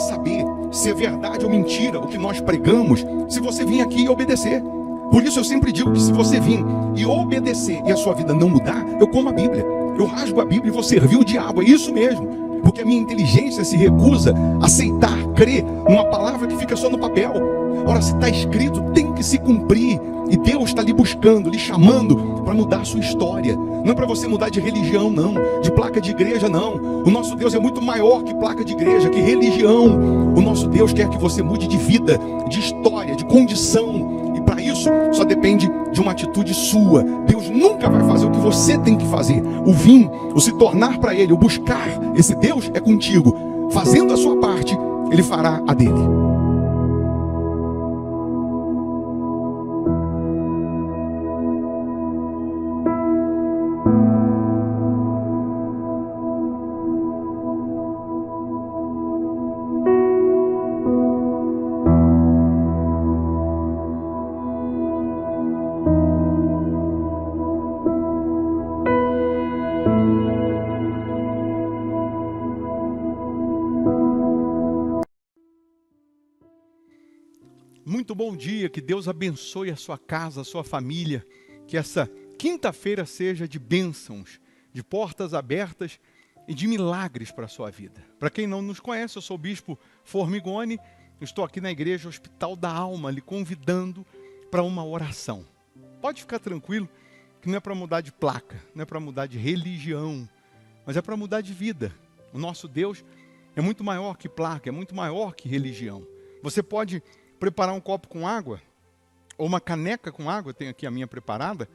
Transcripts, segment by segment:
saber se é verdade ou mentira o que nós pregamos, se você vir aqui e obedecer. Por isso eu sempre digo que se você vir e obedecer e a sua vida não mudar, eu como a Bíblia. Eu rasgo a Bíblia e vou servir o diabo, é isso mesmo. Porque a minha inteligência se recusa a aceitar, crer numa palavra que fica só no papel. Ora, se está escrito, tem que se cumprir. E Deus está lhe buscando, lhe chamando para mudar a sua história. Não é para você mudar de religião, não. De placa de igreja, não. O nosso Deus é muito maior que placa de igreja, que religião. O nosso Deus quer que você mude de vida, de história, de condição. E para isso, só depende de uma atitude sua. Deus nunca vai fazer o que você tem que fazer. O vir, o se tornar para Ele, o buscar esse Deus é contigo. Fazendo a sua parte, Ele fará a dele. Muito bom dia, que Deus abençoe a sua casa, a sua família, que essa quinta-feira seja de bênçãos, de portas abertas e de milagres para a sua vida. Para quem não nos conhece, eu sou o Bispo Formigoni, estou aqui na Igreja Hospital da Alma, lhe convidando para uma oração. Pode ficar tranquilo que não é para mudar de placa, não é para mudar de religião, mas é para mudar de vida. O nosso Deus é muito maior que placa, é muito maior que religião. Você pode preparar um copo com água, ou uma caneca com água, tenho aqui a minha preparada.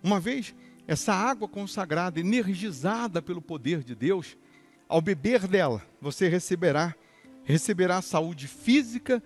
Uma vez, essa água consagrada, energizada pelo poder de Deus, ao beber dela, você receberá saúde física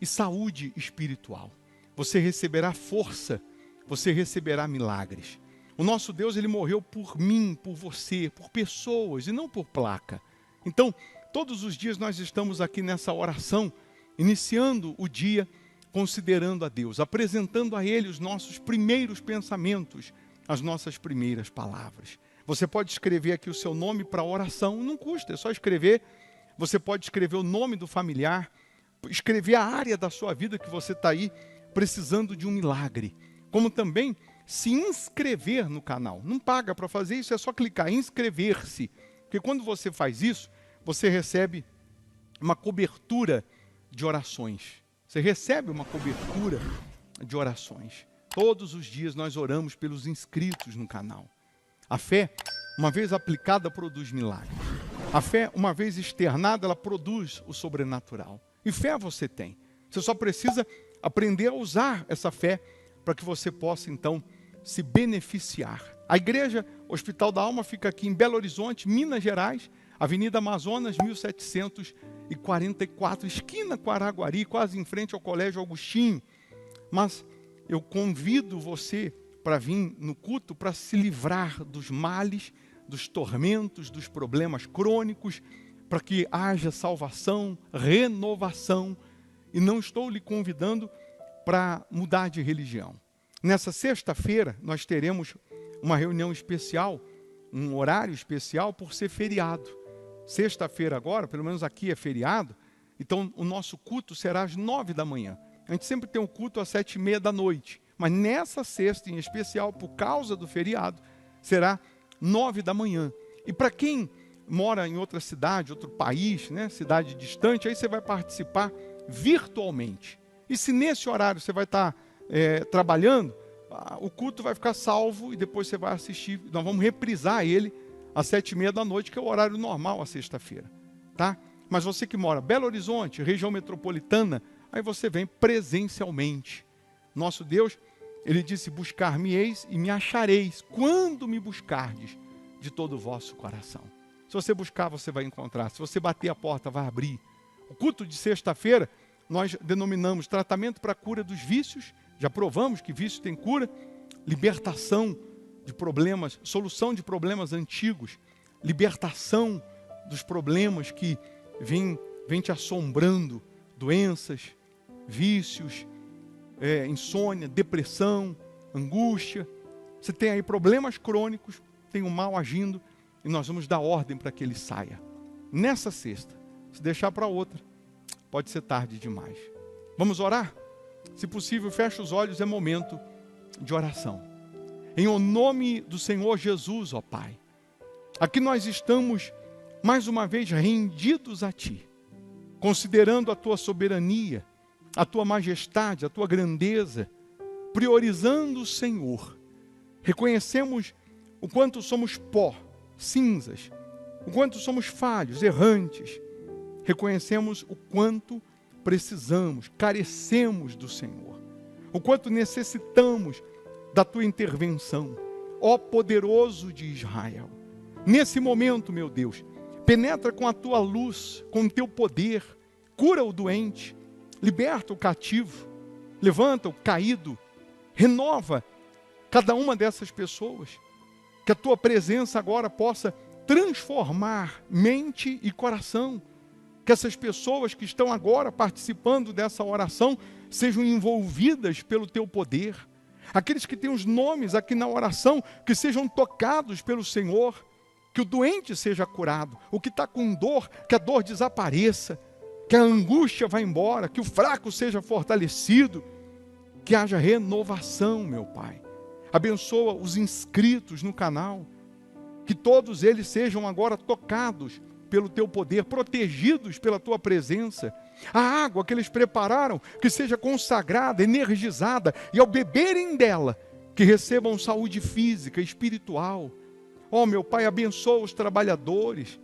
e saúde espiritual. Você receberá força, você receberá milagres. O nosso Deus, Ele morreu por mim, por você, por pessoas e não por placa. Então, todos os dias nós estamos aqui nessa oração, iniciando o dia considerando a Deus, apresentando a Ele os nossos primeiros pensamentos, as nossas primeiras palavras. Você pode escrever aqui o seu nome para oração, não custa, é só escrever. Você pode escrever o nome do familiar, escrever a área da sua vida que você está aí precisando de um milagre. Como também se inscrever no canal. Não paga para fazer isso, é só clicar em inscrever-se. Porque quando você faz isso, você recebe uma cobertura de orações. Você recebe uma cobertura de orações. Todos os dias nós oramos pelos inscritos no canal. A fé, uma vez aplicada, produz milagres. A fé, uma vez externada, ela produz o sobrenatural. E fé você tem. Você só precisa aprender a usar essa fé para que você possa, então, se beneficiar. A Igreja Hospital da Alma fica aqui em Belo Horizonte, Minas Gerais, Avenida Amazonas, 1744, esquina com Araguari, quase em frente ao Colégio Augustinho. Mas eu convido você para vir no culto para se livrar dos males, dos tormentos, dos problemas crônicos, para que haja salvação, renovação. E não estou lhe convidando para mudar de religião. Nessa sexta-feira nós teremos uma reunião especial, um horário especial por ser feriado. Sexta-feira agora, pelo menos aqui é feriado, então o nosso culto será às 9 da manhã. A gente sempre tem um culto às 7h30 da noite, mas nessa sexta em especial, por causa do feriado, será 9 da manhã. E para quem mora em outra cidade, outro país, né, cidade distante, aí você vai participar virtualmente. E se nesse horário você vai estar trabalhando, o culto vai ficar salvo e depois você vai assistir. Nós vamos reprisar ele às 7h30 da noite, que é o horário normal, à sexta-feira. Tá? Mas você que mora em Belo Horizonte, região metropolitana, aí você vem presencialmente. Nosso Deus, Ele disse, buscar-me-eis e me achareis, quando me buscardes de todo o vosso coração. Se você buscar, você vai encontrar. Se você bater a porta, vai abrir. O culto de sexta-feira, nós denominamos tratamento para a cura dos vícios. Já provamos que vício tem cura. Libertação de problemas, solução de problemas antigos. Libertação dos problemas que vêm te assombrando. Doenças, vícios, insônia, depressão, angústia. Você tem aí problemas crônicos, tem o mal agindo, e nós vamos dar ordem para que ele saia. Nessa sexta, se deixar para outra, pode ser tarde demais. Vamos orar? Se possível, feche os olhos, é momento de oração. Em o nome do Senhor Jesus, ó Pai, aqui nós estamos mais uma vez rendidos a Ti, considerando a Tua soberania, a Tua majestade, a Tua grandeza, priorizando o Senhor. Reconhecemos o quanto somos pó, cinzas, o quanto somos falhos, errantes. Reconhecemos o quanto precisamos, carecemos do Senhor, o quanto necessitamos da Tua intervenção, ó poderoso de Israel. Nesse momento, meu Deus, penetra com a Tua luz, com o Teu poder, cura o doente, liberta o cativo, levanta o caído, renova cada uma dessas pessoas, que a Tua presença agora possa transformar mente e coração, que essas pessoas que estão agora participando dessa oração sejam envolvidas pelo Teu poder, aqueles que têm os nomes aqui na oração, que sejam tocados pelo Senhor, que o doente seja curado, o que está com dor, que a dor desapareça, que a angústia vá embora, que o fraco seja fortalecido, que haja renovação, meu Pai. Abençoa os inscritos no canal, que todos eles sejam agora tocados pelo Teu poder, protegidos pela Tua presença. A água que eles prepararam, que seja consagrada, energizada, e ao beberem dela, que recebam saúde física, espiritual. Ó, meu Pai, abençoa os trabalhadores,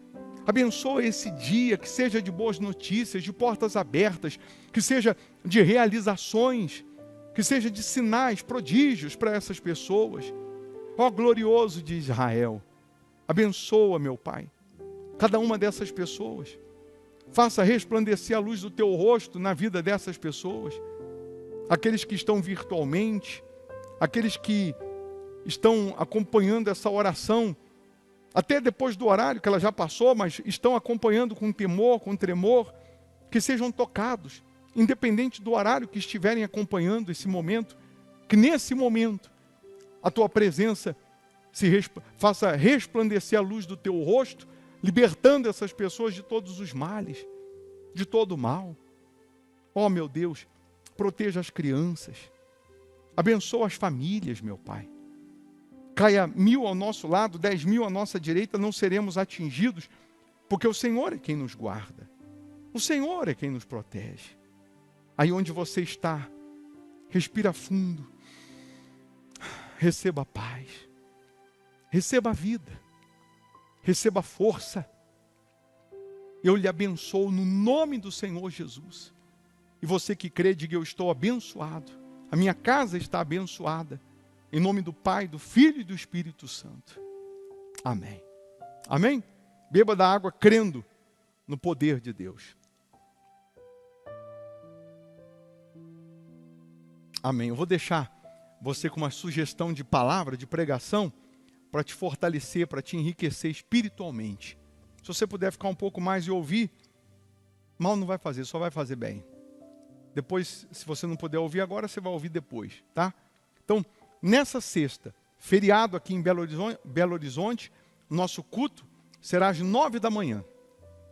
abençoa esse dia, que seja de boas notícias, de portas abertas, que seja de realizações, que seja de sinais, prodígios para essas pessoas. Ó, glorioso de Israel, abençoa, meu Pai, cada uma dessas pessoas. Faça resplandecer a luz do Teu rosto na vida dessas pessoas. Aqueles que estão virtualmente, aqueles que estão acompanhando essa oração, até depois do horário que ela já passou, mas estão acompanhando com temor, com tremor, que sejam tocados, independente do horário que estiverem acompanhando esse momento, que nesse momento a Tua presença faça resplandecer a luz do Teu rosto, libertando essas pessoas de todos os males, de todo o mal. Ó, meu Deus, proteja as crianças, abençoa as famílias, meu Pai. Caia 1000 ao nosso lado, 10.000 à nossa direita, não seremos atingidos, porque o Senhor é quem nos guarda, o Senhor é quem nos protege. Aí onde você está, respira fundo, receba a paz, receba a vida, receba a força. Eu lhe abençoo no nome do Senhor Jesus. E você que crê, diga: eu estou abençoado, a minha casa está abençoada, em nome do Pai, do Filho e do Espírito Santo. Amém. Amém? Beba da água crendo no poder de Deus. Amém. Eu vou deixar você com uma sugestão de palavra, de pregação, para te fortalecer, para te enriquecer espiritualmente. Se você puder ficar um pouco mais e ouvir, mal não vai fazer, só vai fazer bem. Depois, se você não puder ouvir agora, você vai ouvir depois, tá? Então, nessa sexta, feriado aqui em Belo Horizonte, nosso culto será às 9 da manhã.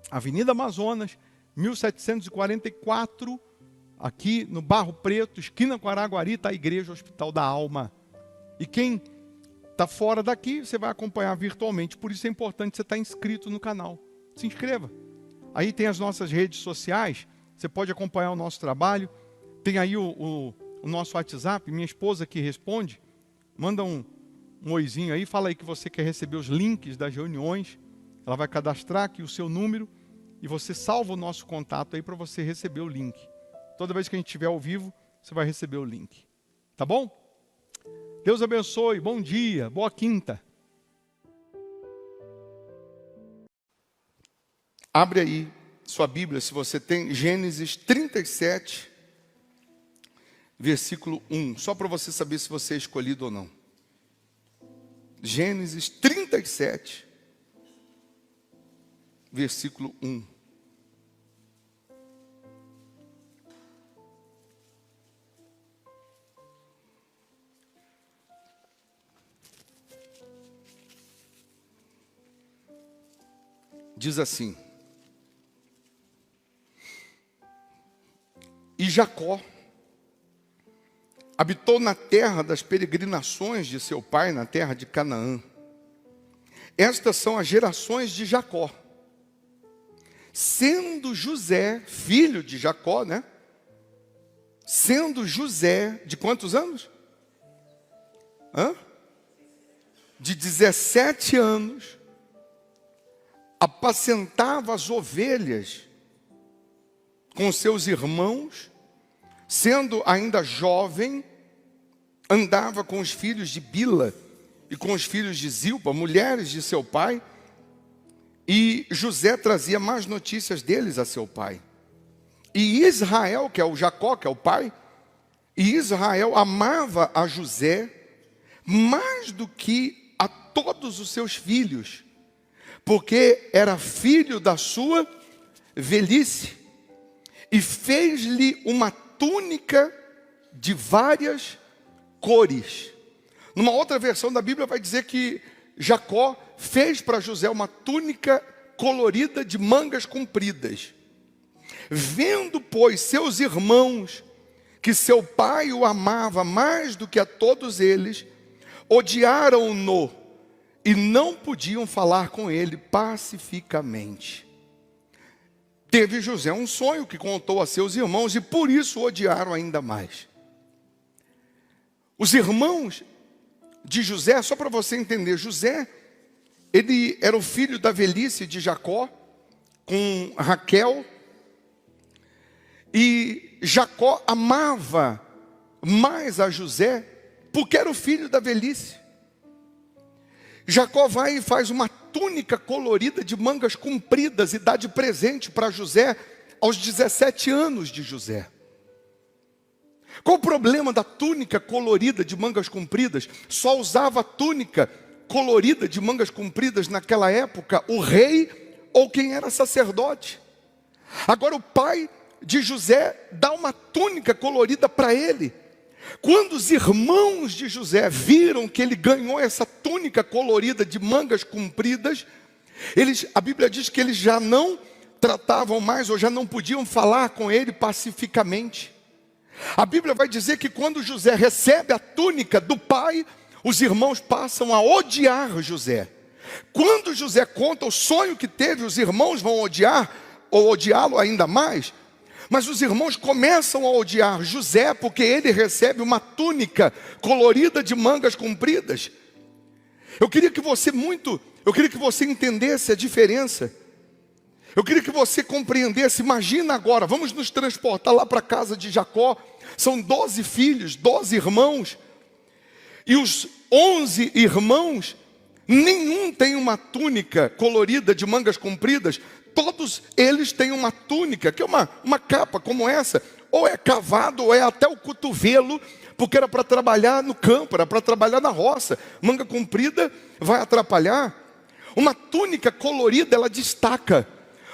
Avenida Amazonas, 1744, aqui no Barro Preto, esquina com Araguari, está a Igreja Hospital da Alma. E quem está fora daqui, você vai acompanhar virtualmente. Por isso é importante você estar inscrito no canal. Se inscreva. Aí tem as nossas redes sociais, você pode acompanhar o nosso trabalho. Tem aí o nosso WhatsApp, minha esposa que responde. Manda um oizinho aí, fala aí que você quer receber os links das reuniões. Ela vai cadastrar aqui o seu número e você salva o nosso contato aí para você receber o link. Toda vez que a gente estiver ao vivo, você vai receber o link. Tá bom? Deus abençoe, bom dia, boa quinta. Abre aí sua Bíblia, se você tem, Gênesis 37, versículo 1. Só para você saber se você é escolhido ou não. Gênesis 37, versículo 1. Diz assim: Jacó. Habitou na terra das peregrinações de seu pai, na terra de Canaã. Estas são as gerações de Jacó. Sendo José, filho de Jacó, né? Sendo José, de quantos anos? De 17 anos, apacentava as ovelhas com seus irmãos, sendo ainda jovem, andava com os filhos de Bila e com os filhos de Zilpa, mulheres de seu pai, e José trazia más notícias deles a seu pai. E Israel, que é o Jacó, que é o pai, e Israel amava a José mais do que a todos os seus filhos, porque era filho da sua velhice, e fez-lhe uma túnica de várias cores. Numa outra versão da Bíblia vai dizer que Jacó fez para José uma túnica colorida de mangas compridas. Vendo, pois, seus irmãos que seu pai o amava mais do que a todos eles, odiaram-no e não podiam falar com ele pacificamente. Teve José um sonho que contou a seus irmãos e por isso o odiaram ainda mais. Os irmãos de José, só para você entender, José, ele era o filho da velhice de Jacó, com Raquel, e Jacó amava mais a José, porque era o filho da velhice. Jacó vai e faz uma túnica colorida de mangas compridas e dá de presente para José aos 17 anos de José. Qual o problema da túnica colorida de mangas compridas? Só usava a túnica colorida de mangas compridas naquela época o rei ou quem era sacerdote. Agora o pai de José dá uma túnica colorida para ele. Quando os irmãos de José viram que ele ganhou essa túnica colorida de mangas compridas, a Bíblia diz que eles já não tratavam mais ou já não podiam falar com ele pacificamente. A Bíblia vai dizer que quando José recebe a túnica do pai, os irmãos passam a odiar José. Quando José conta o sonho que teve, os irmãos vão odiar ou odiá-lo ainda mais. Mas os irmãos começam a odiar José porque ele recebe uma túnica colorida de mangas compridas. Eu queria que você entendesse a diferença. Eu queria que você compreendesse. Imagina agora, vamos nos transportar lá para a casa de Jacó. São 12 filhos, 12 irmãos. E os 11 irmãos, nenhum tem uma túnica colorida de mangas compridas. Todos eles têm uma túnica, que é uma capa como essa. Ou é cavado, ou é até o cotovelo, porque era para trabalhar no campo, era para trabalhar na roça. Manga comprida vai atrapalhar. Uma túnica colorida, ela destaca.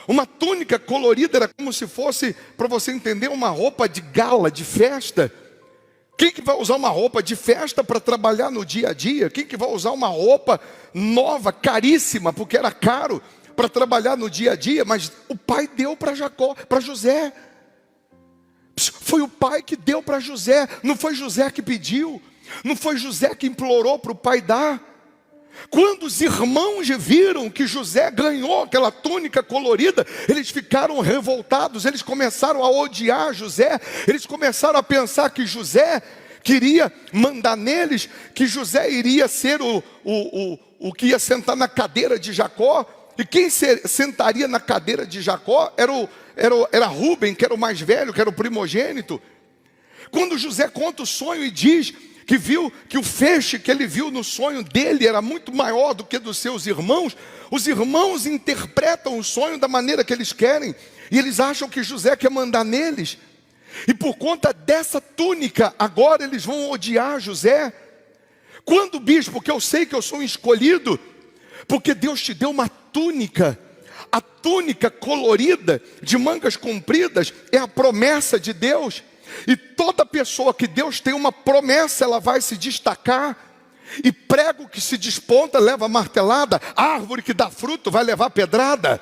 Uma túnica colorida era como se fosse, para você entender, uma roupa de gala, de festa. Quem que vai usar uma roupa de festa para trabalhar no dia a dia? Quem que vai usar uma roupa nova, caríssima, porque era caro, para trabalhar no dia a dia? Mas o pai deu para José. Foi o pai que deu para José. Não foi José que pediu. Não foi José que implorou para o pai dar. Quando os irmãos viram que José ganhou aquela túnica colorida, eles ficaram revoltados, eles começaram a odiar José, eles começaram a pensar que José queria mandar neles, que José iria ser o que ia sentar na cadeira de Jacó, e quem sentaria na cadeira de Jacó era Rúben, que era o mais velho, que era o primogênito. Quando José conta o sonho e diz que viu que o feixe que ele viu no sonho dele era muito maior do que dos seus irmãos, os irmãos interpretam o sonho da maneira que eles querem, e eles acham que José quer mandar neles, e por conta dessa túnica, agora eles vão odiar José. Quando, bispo, que eu sei que eu sou um escolhido, porque Deus te deu uma túnica, a túnica colorida de mangas compridas é a promessa de Deus. E toda pessoa que Deus tem uma promessa, ela vai se destacar. E prego que se desponta leva martelada, árvore que dá fruto vai levar pedrada.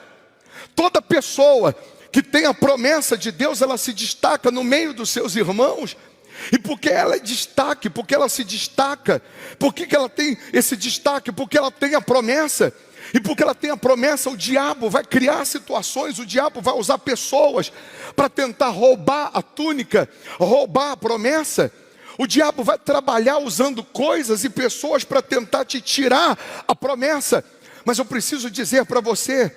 Toda pessoa que tem a promessa de Deus, ela se destaca no meio dos seus irmãos. E porque ela é destaque, porque ela se destaca, por que ela tem esse destaque? Porque ela tem a promessa. E porque ela tem a promessa, o diabo vai criar situações, o diabo vai usar pessoas para tentar roubar a túnica, roubar a promessa. O diabo vai trabalhar usando coisas e pessoas para tentar te tirar a promessa. Mas eu preciso dizer para você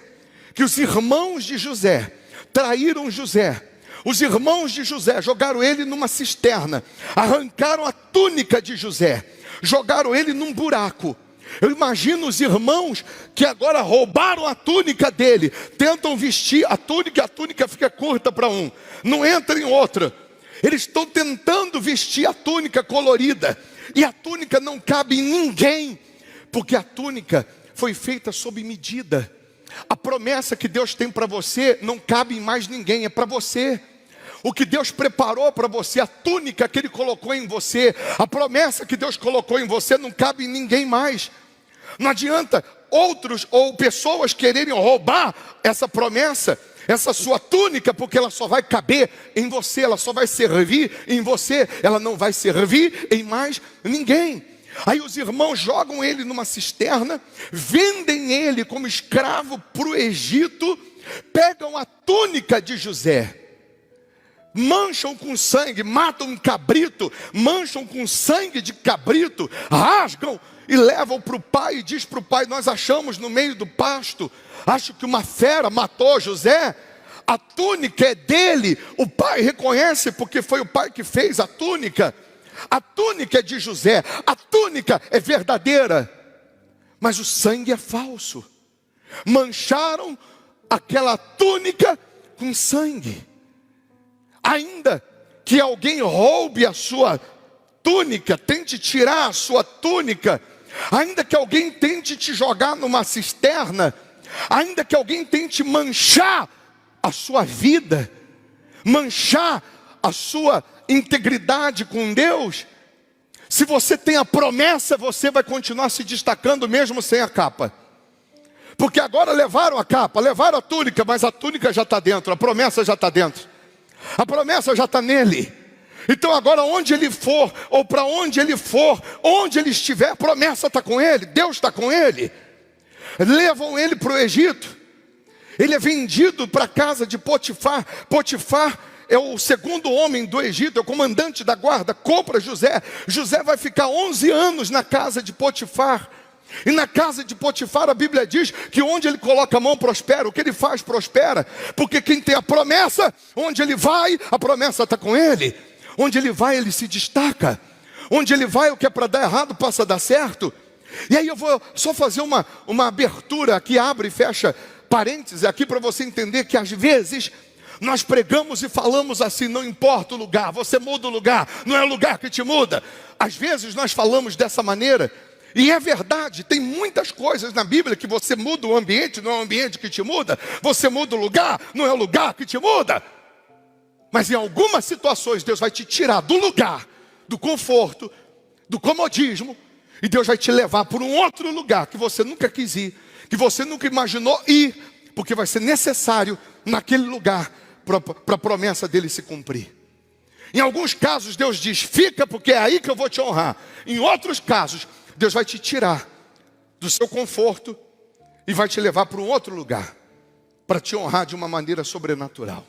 que os irmãos de José traíram José. Os irmãos de José jogaram ele numa cisterna, arrancaram a túnica de José, jogaram ele num buraco. Eu imagino os irmãos que agora roubaram a túnica dele, tentam vestir a túnica, e a túnica fica curta para um, não entra em outra. Eles estão tentando vestir a túnica colorida, e a túnica não cabe em ninguém, porque a túnica foi feita sob medida. A promessa que Deus tem para você não cabe em mais ninguém, é para você. O que Deus preparou para você, a túnica que Ele colocou em você, a promessa que Deus colocou em você não cabe em ninguém mais. Não adianta outros ou pessoas quererem roubar essa promessa, essa sua túnica, porque ela só vai caber em você, ela só vai servir em você, ela não vai servir em mais ninguém. Aí os irmãos jogam ele numa cisterna, vendem ele como escravo para o Egito, pegam a túnica de José, mancham com sangue, matam um cabrito, mancham com sangue de cabrito, rasgam e levam para o pai e diz para o pai: nós achamos no meio do pasto, acho que uma fera matou José, a túnica é dele. O pai reconhece porque foi o pai que fez a túnica é de José, a túnica é verdadeira, mas o sangue é falso. Mancharam aquela túnica com sangue. Ainda que alguém roube a sua túnica, tente tirar a sua túnica, ainda que alguém tente te jogar numa cisterna, ainda que alguém tente manchar a sua vida, manchar a sua integridade com Deus, se você tem a promessa, você vai continuar se destacando mesmo sem a capa. Porque agora levaram a capa, levaram a túnica, mas a túnica já está dentro, a promessa já está dentro, a promessa já está nele. Então agora onde ele for, ou para onde ele for, onde ele estiver, a promessa está com ele, Deus está com ele. Levam ele para o Egito, ele é vendido para a casa de Potifar. Potifar é o segundo homem do Egito, é o comandante da guarda, compra José. José vai ficar 11 anos na casa de Potifar. E na casa de Potifar a Bíblia diz que onde ele coloca a mão prospera, o que ele faz prospera. Porque quem tem a promessa, onde ele vai, a promessa está com ele. Onde ele vai, ele se destaca. Onde ele vai, o que é para dar errado passa a dar certo. E aí eu vou só fazer uma abertura aqui, abre e fecha parênteses aqui para você entender que às vezes nós pregamos e falamos assim: não importa o lugar, você muda o lugar, não é o lugar que te muda. Às vezes nós falamos dessa maneira, e é verdade, tem muitas coisas na Bíblia que você muda o ambiente, não é o ambiente que te muda. Você muda o lugar, não é o lugar que te muda. Mas em algumas situações Deus vai te tirar do lugar, do conforto, do comodismo, e Deus vai te levar para um outro lugar que você nunca quis ir, que você nunca imaginou ir, porque vai ser necessário naquele lugar para a promessa dele se cumprir. Em alguns casos Deus diz: fica, porque é aí que eu vou te honrar. Em outros casos Deus vai te tirar do seu conforto e vai te levar para um outro lugar, para te honrar de uma maneira sobrenatural.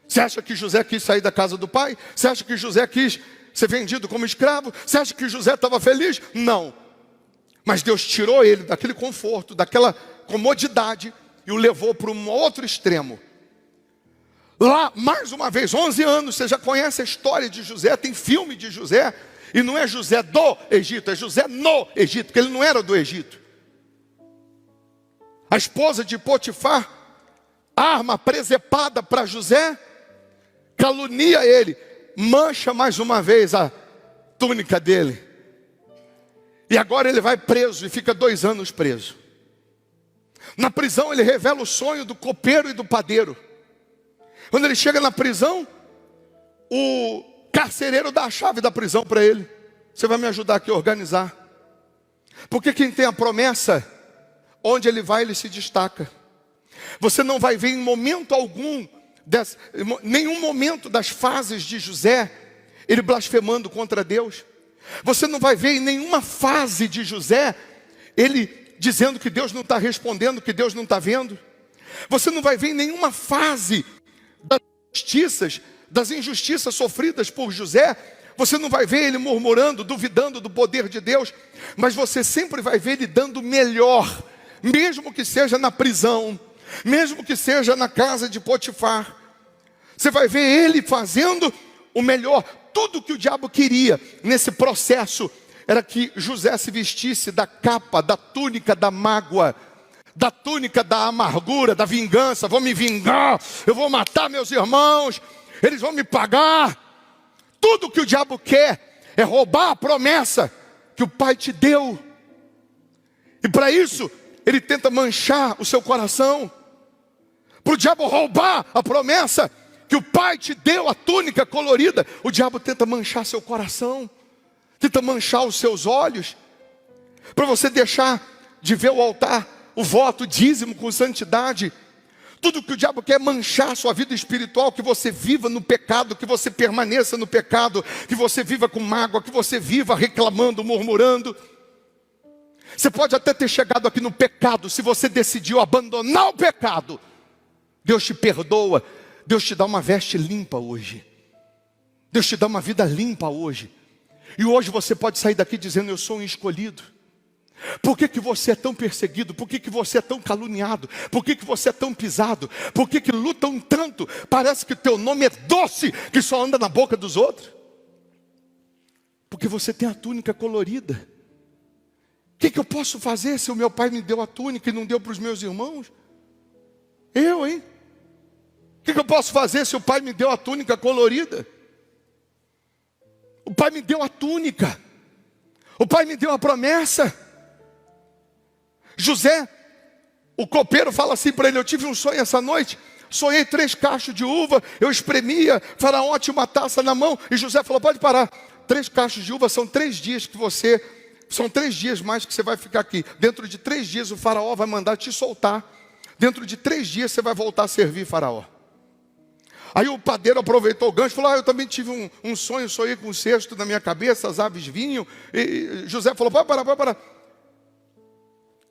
Você acha que José quis sair da casa do pai? Você acha que José quis ser vendido como escravo? Você acha que José estava feliz? Não. Mas Deus tirou ele daquele conforto, daquela comodidade, e o levou para um outro extremo. Lá, mais uma vez, 11 anos, você já conhece a história de José, tem filme de José, e não é José do Egito, é José no Egito, porque ele não era do Egito. A esposa de Potifar arma presepada para José, calunia ele, mancha mais uma vez a túnica dele. E agora ele vai preso e fica 2 anos preso. Na prisão ele revela o sonho do copeiro e do padeiro. Quando ele chega na prisão, o carcereiro dá a chave da prisão para ele. Você vai me ajudar aqui a organizar. Porque quem tem a promessa, onde ele vai, ele se destaca. Você não vai ver em momento algum nenhum momento das fases de José, ele blasfemando contra Deus. Você não vai ver em nenhuma fase de José, ele dizendo que Deus não está respondendo, que Deus não está vendo. Você não vai ver em nenhuma fase das injustiças sofridas por José, você não vai ver ele murmurando, duvidando do poder de Deus, mas você sempre vai ver ele dando o melhor, mesmo que seja na prisão, mesmo que seja na casa de Potifar. Você vai ver ele fazendo o melhor. Tudo que o diabo queria nesse processo era que José se vestisse da capa, da túnica da mágoa, da túnica da amargura, da vingança. Vou me vingar, eu vou matar meus irmãos, eles vão me pagar. Tudo que o diabo quer é roubar a promessa que o Pai te deu. E para isso, ele tenta manchar o seu coração. Para o diabo roubar a promessa que o Pai te deu, a túnica colorida, o diabo tenta manchar seu coração, tenta manchar os seus olhos, para você deixar de ver o altar, o voto, o dízimo com santidade. Tudo que o diabo quer é manchar a sua vida espiritual, que você viva no pecado, que você permaneça no pecado, que você viva com mágoa, que você viva reclamando, murmurando. Você pode até ter chegado aqui no pecado, se você decidiu abandonar o pecado, Deus te perdoa, Deus te dá uma veste limpa hoje, Deus te dá uma vida limpa hoje, e hoje você pode sair daqui dizendo: eu sou um escolhido. Por que você é tão perseguido? Por que você é tão caluniado? Por que você é tão pisado? Por que lutam tanto? Parece que o teu nome é doce, que só anda na boca dos outros. Porque você tem a túnica colorida. O que eu posso fazer se o meu pai me deu a túnica e não deu para os meus irmãos? Hein? O que eu posso fazer se o pai me deu a túnica colorida? O pai me deu a túnica. O pai me deu a promessa. José, o copeiro, fala assim para ele: eu tive um sonho essa noite, sonhei 3 cachos de uva, eu espremia, Faraó tinha uma taça na mão, e José falou: pode parar, 3 cachos de uva são 3 dias que você, são 3 dias mais que você vai ficar aqui, dentro de 3 dias o Faraó vai mandar te soltar, dentro de 3 dias você vai voltar a servir Faraó. Aí o padeiro aproveitou o gancho e falou: eu também tive um sonho, sonhei com um cesto na minha cabeça, as aves vinham, e José falou: pode parar.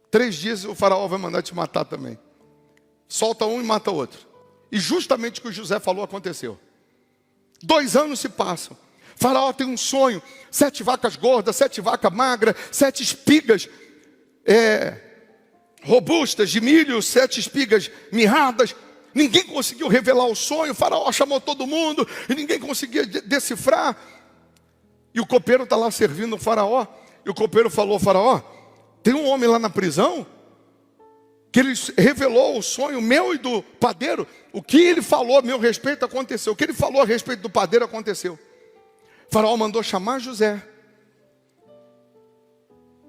3 dias o Faraó vai mandar te matar também. Solta um e mata o outro. E justamente o que o José falou aconteceu. 2 anos se passam. Faraó tem um sonho: 7 vacas gordas, 7 vacas magras, 7 espigas robustas de milho, 7 espigas mirradas. Ninguém conseguiu revelar o sonho. O Faraó chamou todo mundo e ninguém conseguia decifrar. E o copeiro está lá servindo o Faraó. E o copeiro falou: Faraó, tem um homem lá na prisão que ele revelou o sonho meu e do padeiro. O que ele falou a meu respeito aconteceu. O que ele falou a respeito do padeiro aconteceu. Faraó mandou chamar José.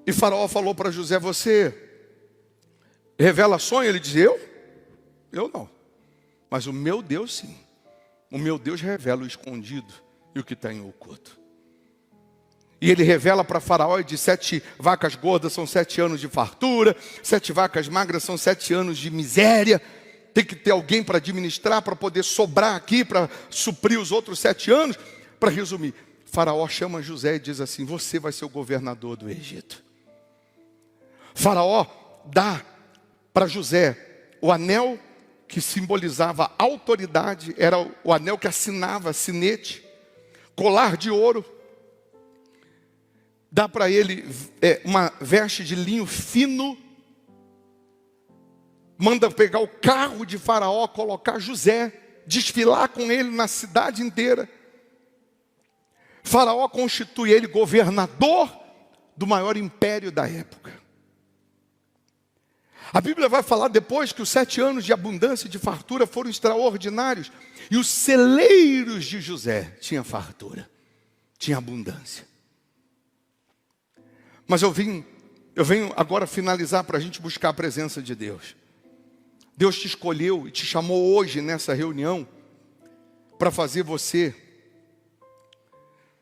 E Faraó falou para José: você revela sonho? Ele diz: eu não. Mas o meu Deus sim. O meu Deus revela o escondido e o que está em oculto. E ele revela para Faraó e diz: 7 vacas gordas são 7 anos de fartura, 7 vacas magras são 7 anos de miséria. Tem que ter alguém para administrar, para poder sobrar aqui, para suprir os outros 7 anos. Para resumir, Faraó chama José e diz assim: você vai ser o governador do Egito. Faraó dá para José o anel que simbolizava autoridade, era o anel que assinava, sinete, colar de ouro. Dá para ele uma veste de linho fino. Manda pegar o carro de Faraó, colocar José, desfilar com ele na cidade inteira. Faraó constitui ele governador do maior império da época. A Bíblia vai falar depois que os 7 anos de abundância e de fartura foram extraordinários. E os celeiros de José tinham fartura, tinham abundância. Mas eu venho agora finalizar para a gente buscar a presença de Deus. Deus te escolheu e te chamou hoje nessa reunião para fazer você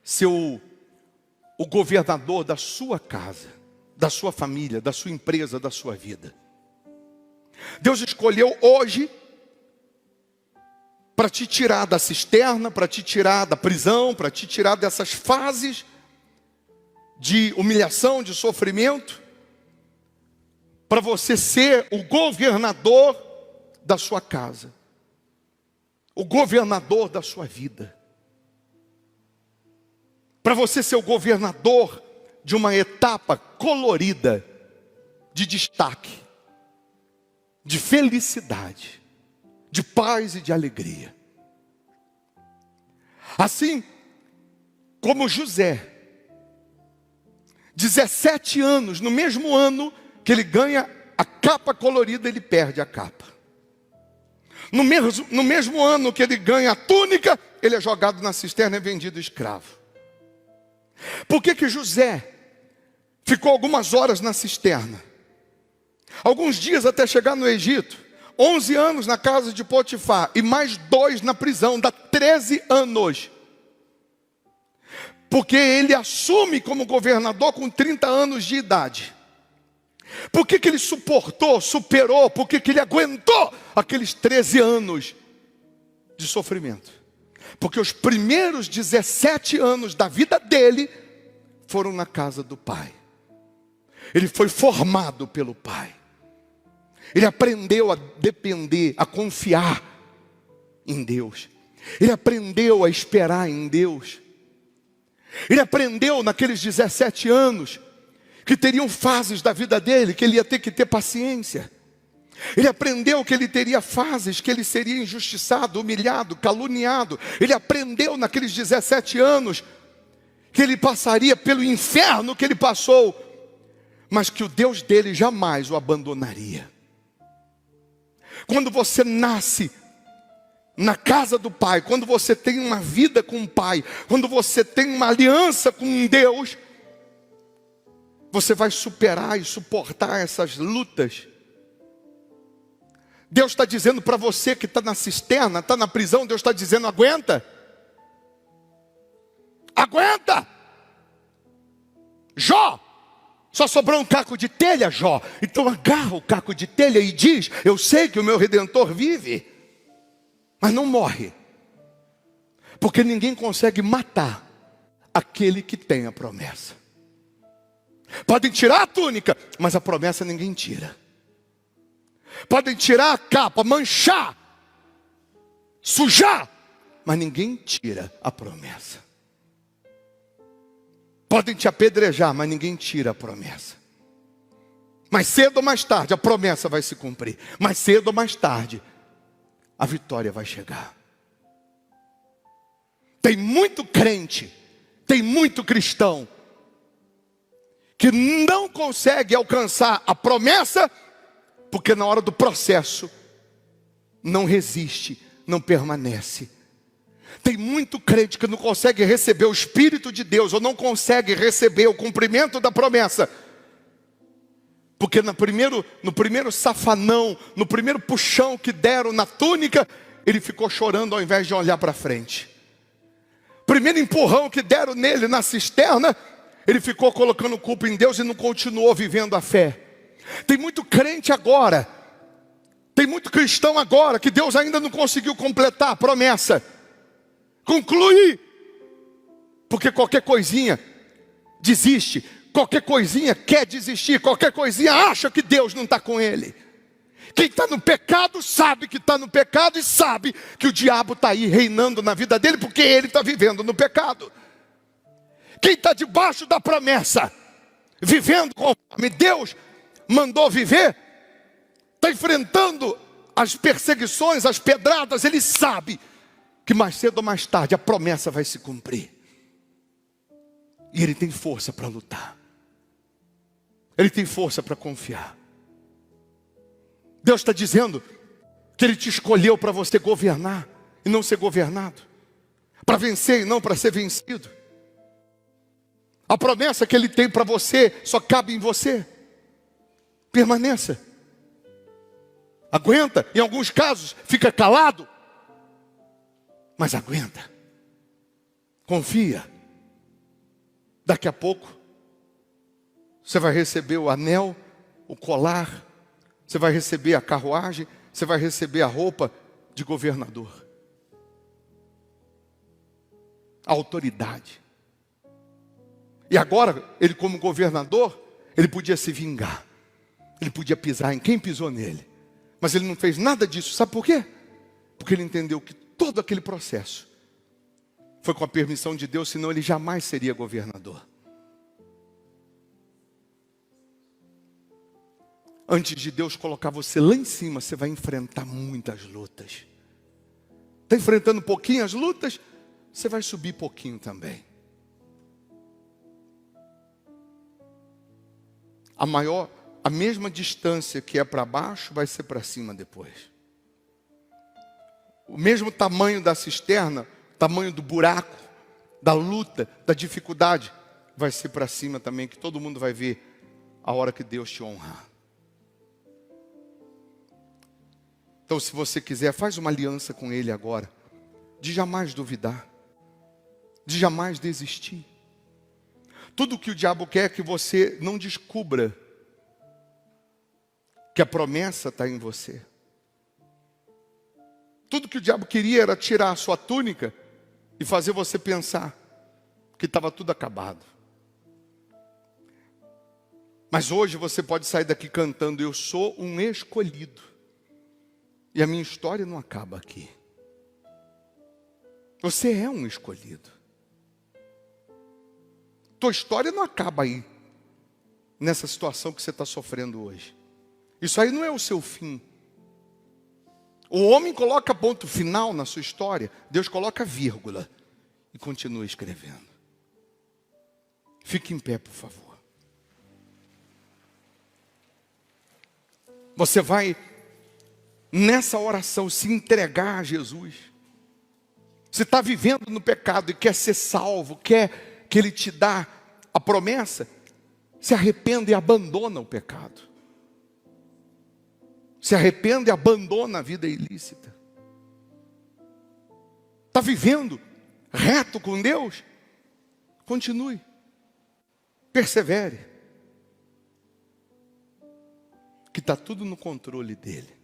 ser o governador da sua casa, da sua família, da sua empresa, da sua vida. Deus escolheu hoje para te tirar da cisterna, para te tirar da prisão, para te tirar dessas fases de humilhação, de sofrimento, para você ser o governador da sua casa, o governador da sua vida, para você ser o governador de uma etapa colorida, de destaque, de felicidade, de paz e de alegria. Assim como José, 17 anos, no mesmo ano que ele ganha a capa colorida, ele perde a capa. No mesmo ano que ele ganha a túnica, ele é jogado na cisterna e vendido escravo. Por que José ficou algumas horas na cisterna? Alguns dias até chegar no Egito, 11 anos na casa de Potifar e mais 2 na prisão, dá 13 anos. Porque ele assume como governador com 30 anos de idade. Por que ele suportou, superou, por que ele aguentou aqueles 13 anos de sofrimento? Porque os primeiros 17 anos da vida dele foram na casa do pai. Ele foi formado pelo pai. Ele aprendeu a depender, a confiar em Deus. Ele aprendeu a esperar em Deus. Ele aprendeu naqueles 17 anos que teriam fases da vida dele, que ele ia ter que ter paciência. Ele aprendeu que ele teria fases, que ele seria injustiçado, humilhado, caluniado. Ele aprendeu naqueles 17 anos que ele passaria pelo inferno que ele passou, mas que o Deus dele jamais o abandonaria. Quando você nasce na casa do Pai, quando você tem uma vida com o Pai, quando você tem uma aliança com Deus, você vai superar e suportar essas lutas. Deus está dizendo para você que está na cisterna, está na prisão, Deus está dizendo: aguenta. Aguenta. Jó, só sobrou um caco de telha, Jó. Então agarra o caco de telha e diz: eu sei que o meu Redentor vive, mas não morre. Porque ninguém consegue matar aquele que tem a promessa. Podem tirar a túnica, mas a promessa ninguém tira. Podem tirar a capa, manchar, sujar, mas ninguém tira a promessa. Podem te apedrejar, mas ninguém tira a promessa. Mais cedo ou mais tarde a promessa vai se cumprir. Mais cedo ou mais tarde a vitória vai chegar. Tem muito crente, tem muito cristão que não consegue alcançar a promessa, porque na hora do processo não resiste, não permanece. Tem muito crente que não consegue receber o Espírito de Deus, ou não consegue receber o cumprimento da promessa, porque no primeiro safanão, no primeiro puxão que deram na túnica, ele ficou chorando ao invés de olhar para frente. Primeiro empurrão que deram nele na cisterna, ele ficou colocando culpa em Deus e não continuou vivendo a fé. Tem muito crente agora, tem muito cristão agora, que Deus ainda não conseguiu completar a promessa, concluir, porque qualquer coisinha desiste, qualquer coisinha quer desistir, qualquer coisinha acha que Deus não está com ele. Quem está no pecado sabe que está no pecado e sabe que o diabo está aí reinando na vida dele, porque ele está vivendo no pecado. Quem está debaixo da promessa, vivendo conforme Deus mandou viver, está enfrentando as perseguições, as pedradas, ele sabe que mais cedo ou mais tarde a promessa vai se cumprir. E ele tem força para lutar. Ele tem força para confiar. Deus está dizendo que Ele te escolheu para você governar e não ser governado, para vencer e não para ser vencido. A promessa que Ele tem para você só cabe em você. Permaneça. Aguenta. Em alguns casos fica calado, mas aguenta. Confia. Daqui a pouco você vai receber o anel, o colar, você vai receber a carruagem, você vai receber a roupa de governador. a autoridade. E agora, ele como governador, ele podia se vingar. Ele podia pisar em quem pisou nele. Mas ele não fez nada disso. Sabe por quê? Porque ele entendeu que todo aquele processo foi com a permissão de Deus, senão ele jamais seria governador. Antes de Deus colocar você lá em cima, você vai enfrentar muitas lutas. Está enfrentando um pouquinho as lutas, você vai subir pouquinho também. A mesma distância que é para baixo, vai ser para cima depois. O mesmo tamanho da cisterna, tamanho do buraco, da luta, da dificuldade, vai ser para cima também, que todo mundo vai ver a hora que Deus te honrar. Então, se você quiser, faz uma aliança com Ele agora, de jamais duvidar, de jamais desistir. Tudo que o diabo quer é que você não descubra que a promessa está em você. Tudo que o diabo queria era tirar a sua túnica e fazer você pensar que estava tudo acabado. Mas hoje você pode sair daqui cantando: eu sou um escolhido. E a minha história não acaba aqui. Você é um escolhido. Tua história não acaba aí, nessa situação que você está sofrendo hoje. Isso aí não é o seu fim. O homem coloca ponto final na sua história, Deus coloca vírgula e continua escrevendo. Fique em pé, por favor. Você vai, nessa oração, se entregar a Jesus. Você está vivendo no pecado e quer ser salvo, quer que Ele te dá a promessa, se arrependa e abandona o pecado. Se arrepende e abandona a vida ilícita. Está vivendo reto com Deus? Continue. Persevere. Que está tudo no controle dEle.